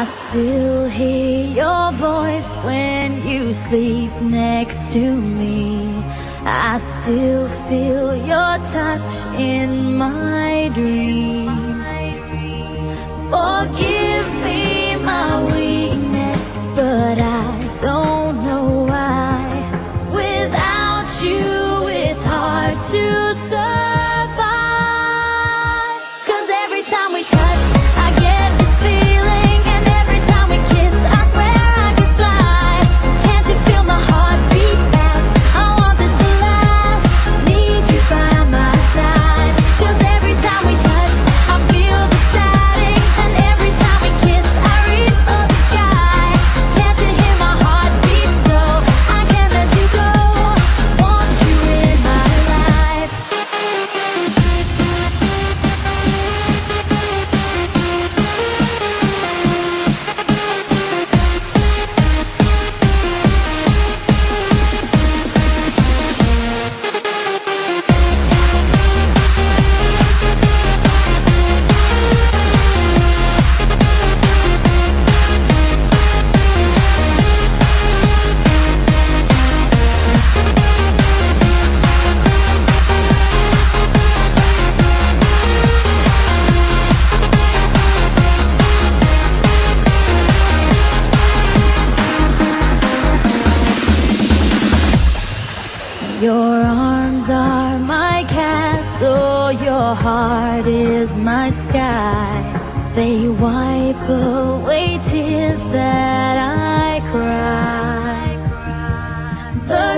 I still hear your voice when you sleep next to me. I still feel your touch in my dream. Forgive me my weakness, but I don't know why. Without you, it's hard to survive. 'Cause every time we touch, I get this feeling, and every time we kiss, I swear I could fly. Can't you feel my heart beat fast? I want this to last. Need you by my side. 'Cause every time we touch, I feel the static, and every time we kiss, I reach for the sky. Can't you hear my heart beat? So I can't let you go. Want you in my life. Your arms are my castle, your heart is my sky. They wipe away tears that I cry. The